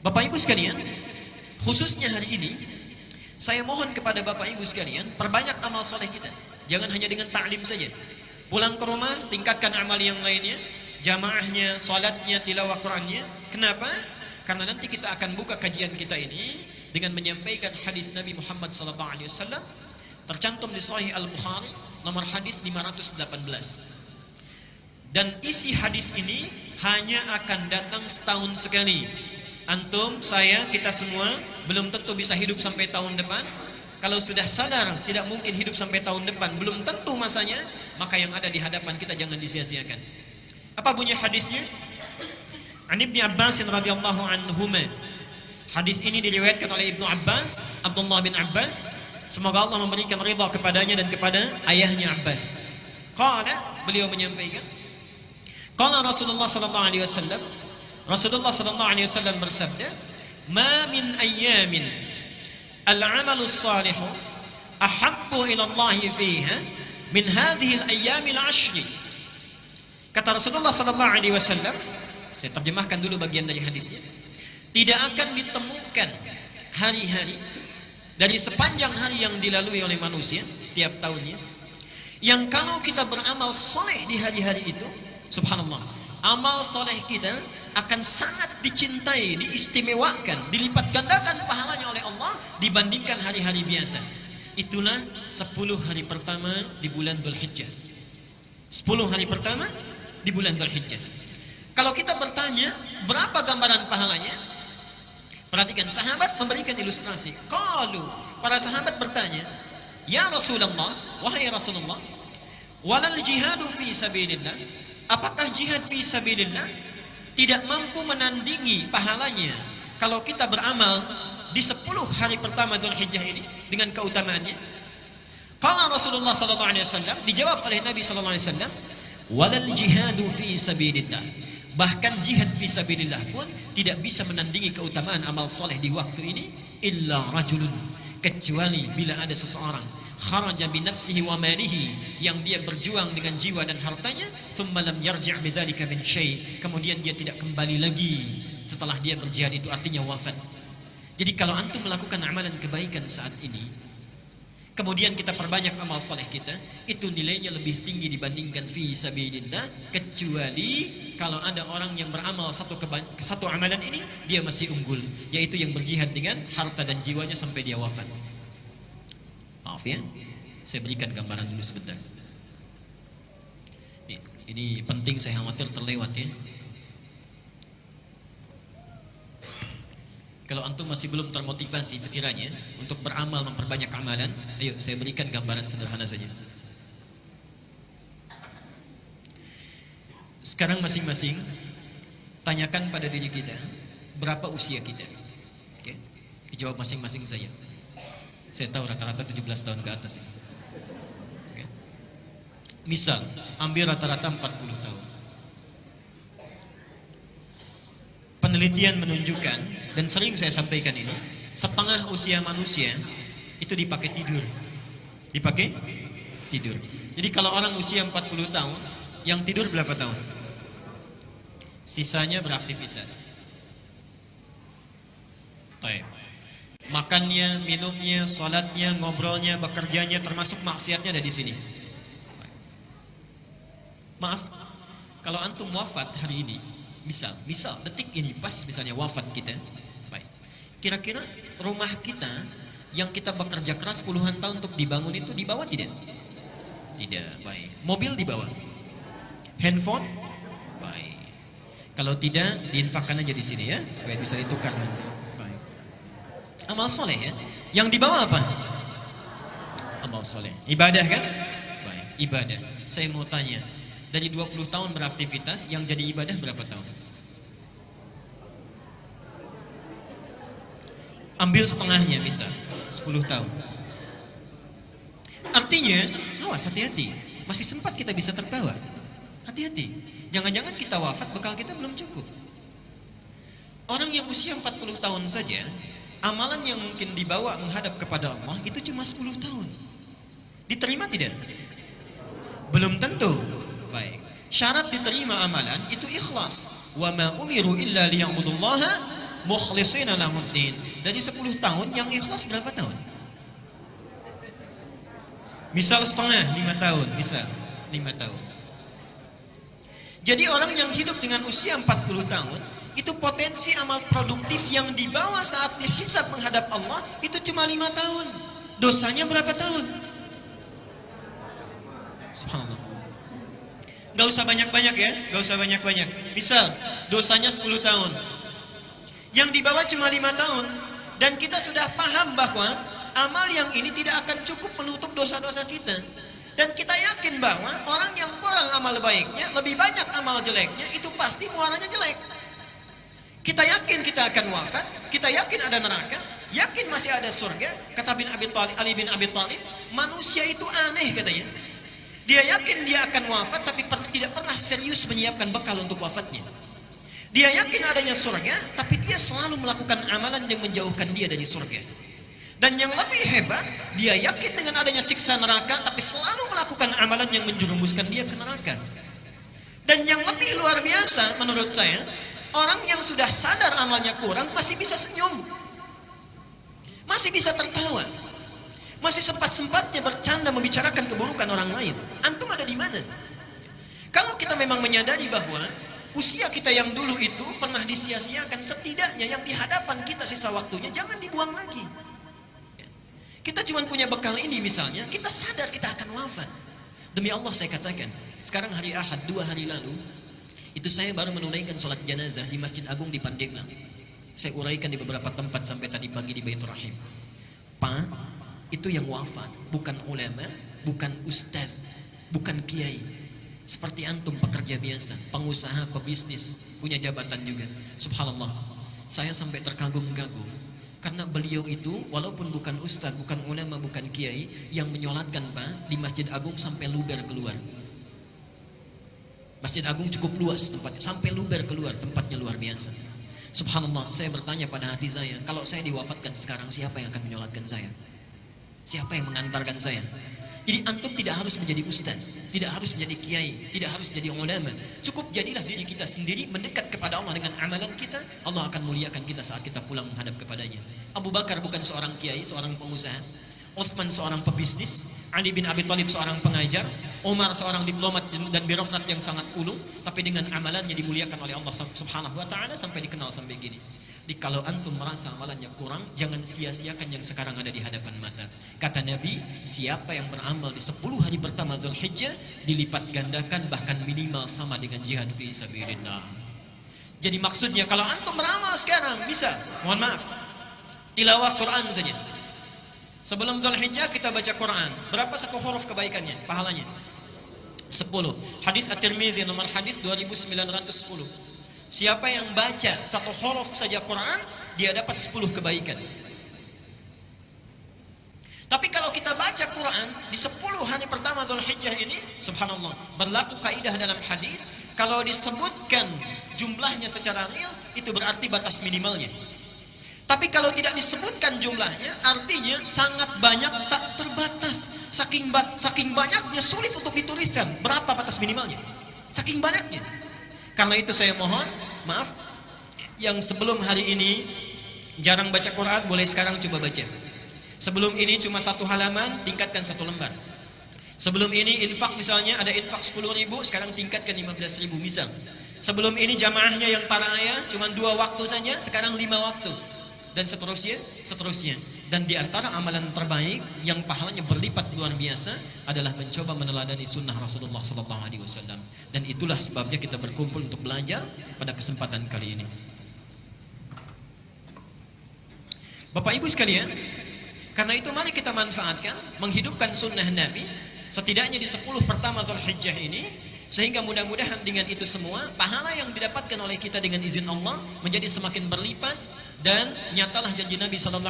Bapak Ibu sekalian, khususnya hari ini saya mohon kepada Bapak Ibu sekalian, perbanyak amal soleh kita. Jangan hanya dengan ta'lim saja. Pulang ke rumah, tingkatkan amal yang lainnya, jamaahnya, salatnya, tilawah Qur'annya. Kenapa? Karena nanti kita akan buka kajian kita ini dengan menyampaikan hadis Nabi Muhammad SAW tercantum di Sahih Al-Bukhari nomor hadis 518. Dan isi hadis ini hanya akan datang setahun sekali. Antum, saya, kita semua belum tentu bisa hidup sampai tahun depan. Kalau sudah sadar tidak mungkin hidup sampai tahun depan, belum tentu masanya, maka yang ada di hadapan kita jangan disia-siakan. Apa bunyi hadisnya? An Ibnu Abbas radhiyallahu anhuma. Hadis ini diriwayatkan oleh Ibnu Abbas, Abdullah bin Abbas. Semoga Allah memberikan ridha kepadanya dan kepada ayahnya Abbas. Qala, beliau menyampaikan, qala Rasulullah sallallahu alaihi wasallam, Rasulullah sallallahu alaihi wasallam bersabda, "Ma min ayyamin al-'amalu as-salihu ahabbu ila Allah fiha min hadhihi al-ayyam al-'ashr." Kata Rasulullah sallallahu alaihi wasallam, saya terjemahkan dulu bagian dari hadisnya. Tidak akan ditemukan hari-hari dari sepanjang hari yang dilalui oleh manusia setiap tahunnya yang kalau kita beramal soleh di hari-hari itu, subhanallah, amal soleh kita akan sangat dicintai, diistimewakan, dilipat gandakan pahalanya oleh Allah dibandingkan hari-hari biasa. Itulah 10 hari pertama di bulan Dzulhijjah. 10 hari pertama di bulan Dzulhijjah. Kalau kita bertanya berapa gambaran pahalanya, perhatikan, sahabat memberikan ilustrasi. Qalu, para sahabat bertanya, "Ya Rasulullah, wahai Rasulullah, walal jihadu fi sabilillah, apakah jihad fi sabilillah tidak mampu menandingi pahalanya kalau kita beramal di 10 hari pertama Dzulhijjah ini dengan keutamaannya?" Qala Rasulullah sallallahu alaihi wasallam, dijawab oleh Nabi sallallahu alaihi wasallam, "Walal jihadu fi sabilillah." Bahkan jihad fi sabilillah pun tidak bisa menandingi keutamaan amal soleh di waktu ini, illa rajulun, kecuali bila ada seseorang kharaja bi nafsihi wa malihi, yang dia berjuang dengan jiwa dan hartanya, thumma lam yarji' bidzalika min syai', kemudian dia tidak kembali lagi setelah dia berjihad, itu artinya wafat. Jadi kalau antum melakukan amalan kebaikan saat ini, kemudian kita perbanyak amal soleh kita, itu nilainya lebih tinggi dibandingkan fi sabilillah, kecuali kalau ada orang yang beramal satu amalan ini dia masih unggul, yaitu yang berjihad dengan harta dan jiwanya sampai dia wafat. Maaf ya, saya berikan gambaran dulu sebentar. Ini penting, saya khawatir terlewat ya. Kalau antum masih belum termotivasi sekiranya untuk beramal, memperbanyak amalan, ayo saya berikan gambaran sederhana saja. Sekarang masing-masing tanyakan pada diri kita, berapa usia kita? Oke? Dijawab masing-masing saja. Saya tahu rata-rata 17 tahun ke atas. Oke? Misal, ambil rata-rata 40 tahun. Penelitian menunjukkan, dan sering saya sampaikan ini, setengah usia manusia itu dipakai tidur. Dipakai tidur. Jadi kalau orang usia 40 tahun, yang tidur berapa tahun? Sisanya beraktivitas. Baik. Makannya, minumnya, salatnya, ngobrolnya, bekerjanya, termasuk maksiatnya ada di sini. Maaf, kalau antum wafat hari ini, misal detik ini pas misalnya wafat kita, baik, kira-kira rumah kita yang kita bekerja keras puluhan tahun untuk dibangun itu dibawa tidak? Tidak. Baik. Mobil dibawa? Handphone? Baik. Kalau tidak, diinfakkan aja di sini ya, supaya bisa ditukar nanti. Baik. Amal soleh ya. Yang dibawa apa? Amal soleh. Ibadah kan? Baik. Ibadah. Saya mau tanya, dari 20 tahun beraktivitas, yang jadi ibadah berapa tahun? Ambil setengahnya bisa, 10 tahun. Artinya, awas, hati-hati. Masih sempat kita bisa tertawa. Hati-hati. Jangan-jangan kita wafat, bekal kita belum cukup. Orang yang usia 40 tahun saja, amalan yang mungkin dibawa menghadap kepada Allah itu cuma 10 tahun. Diterima tidak? Belum tentu. Baik. Syarat diterima amalan itu ikhlas. Wa ma umiru illa liya'budullaha mukhlishina lahuddin. Dari 10 tahun yang ikhlas berapa tahun? Misal setengah, 5 tahun, misal 5 tahun. Jadi orang yang hidup dengan usia 40 tahun, itu potensi amal produktif yang dibawa saat dihisab menghadap Allah itu cuma 5 tahun. Dosanya berapa tahun? Subhanallah. Gak usah banyak-banyak ya, gak usah banyak-banyak. Misal dosanya 10 tahun, yang dibawa cuma 5 tahun, dan kita sudah paham bahwa amal yang ini tidak akan cukup menutup dosa-dosa kita. Dan kita yakin bahwa orang yang kurang amal baiknya, lebih banyak amal jeleknya, itu pasti muaranya jelek. Kita yakin kita akan wafat, kita yakin ada neraka, yakin masih ada surga. Kata Ali bin Abi Thalib, manusia itu aneh katanya. Dia yakin dia akan wafat, tapi tidak pernah serius menyiapkan bekal untuk wafatnya. Dia yakin adanya surga, tapi dia selalu melakukan amalan yang menjauhkan dia dari surga. Dan yang lebih hebat, dia yakin dengan adanya siksa neraka, tapi selalu melakukan amalan yang menjerumuskan dia ke neraka. Dan yang lebih luar biasa menurut saya, orang yang sudah sadar amalnya kurang masih bisa senyum, masih bisa tertawa, masih sempat-sempatnya bercanda membicarakan keburukan orang lain. Antum ada di mana? Kalau kita memang menyadari bahwa usia kita yang dulu itu pernah disia-siakan, setidaknya yang di hadapan kita sisa waktunya jangan dibuang lagi. Kita cuma punya bekal ini misalnya, kita sadar kita akan wafat. Demi Allah saya katakan, sekarang hari Ahad 2 hari lalu, itu saya baru menunaikan sholat jenazah di Masjid Agung di Pandeglang. Saya uraikan di beberapa tempat sampai tadi pagi di Baitur Rahim. Pak, itu yang wafat bukan ulama, bukan ustadz, bukan kiai. Seperti antum pekerja biasa, pengusaha, pebisnis, punya jabatan juga. Subhanallah, saya sampai terkagum-kagum. Karena beliau itu walaupun bukan ustadz, bukan ulama, bukan kiai, yang menyolatkan Pak di Masjid Agung sampai luber keluar. Masjid Agung cukup luas tempatnya, sampai luber keluar, tempatnya luar biasa. Subhanallah, saya bertanya pada hati saya, kalau saya diwafatkan sekarang, siapa yang akan menyolatkan saya? Siapa yang mengantarkan saya? Jadi antum tidak harus menjadi ustaz, tidak harus menjadi kiai, tidak harus menjadi ulama. Cukup jadilah diri kita sendiri, mendekat kepada Allah dengan amalan kita. Allah akan muliakan kita saat kita pulang menghadap kepadanya. Abu Bakar bukan seorang kiai, seorang pengusaha. Utsman seorang pebisnis, Ali bin Abi Thalib seorang pengajar, Umar seorang diplomat dan birokrat yang sangat ulung, tapi dengan amalannya dimuliakan oleh Allah Subhanahu wa taala sampai dikenal sampai gini. Jadi kalau antum merasa amalannya kurang, jangan sia-siakan yang sekarang ada di hadapan mata. Kata Nabi, siapa yang beramal di 10 hari pertama Dzulhijjah dilipat gandakan bahkan minimal sama dengan jihad fi sabilillah. Jadi maksudnya kalau antum beramal sekarang bisa, mohon maaf, tilawah Quran saja. Sebelum Dzulhijjah kita baca Quran, berapa satu huruf kebaikannya, pahalanya? 10. Hadis At-Tirmidzi nomor hadis 2910. Siapa yang baca satu huruf saja Quran, dia dapat 10 kebaikan. Tapi kalau kita baca Quran di 10 hari pertama Dzulhijjah ini, subhanallah, berlaku kaidah dalam hadis, kalau disebutkan jumlahnya secara real, itu berarti batas minimalnya. Tapi kalau tidak disebutkan jumlahnya, artinya sangat banyak tak terbatas. Saking banyaknya sulit untuk dituliskan berapa batas minimalnya. Saking banyaknya. Karena itu saya mohon, maaf, yang sebelum hari ini jarang baca Quran, boleh sekarang coba baca. Sebelum ini cuma 1 halaman, tingkatkan 1 lembar. Sebelum ini infak misalnya, ada infak 10.000, sekarang tingkatkan 15.000 misal. Sebelum ini jamaahnya yang para ayah, cuma 2 waktu saja, sekarang 5 waktu. Dan seterusnya. Dan di antara amalan terbaik yang pahalanya berlipat luar biasa adalah mencoba meneladani sunnah Rasulullah SAW. Dan itulah sebabnya kita berkumpul untuk belajar pada kesempatan kali ini. Bapak Ibu sekalian, karena itu mari kita manfaatkan, menghidupkan sunnah Nabi setidaknya di 10 pertama Dzulhijjah ini, sehingga mudah-mudahan dengan itu semua pahala yang didapatkan oleh kita dengan izin Allah menjadi semakin berlipat. Dan nyatalah janji Nabi SAW,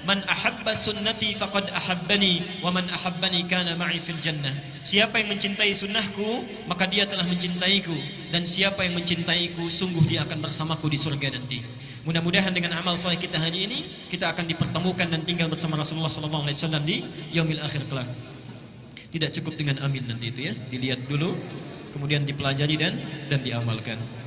man ahabba sunnati faqad ahabbani wa man ahabbani kana ma'i fil jannah. Siapa yang mencintai sunnahku, maka dia telah mencintaiku, dan siapa yang mencintaiku, sungguh dia akan bersamaku di surga nanti. Mudah-mudahan dengan amal soleh kita hari ini, kita akan dipertemukan dan tinggal bersama Rasulullah SAW di yaumil akhir kelak. Tidak cukup dengan amin nanti itu ya, dilihat dulu, kemudian dipelajari dan diamalkan.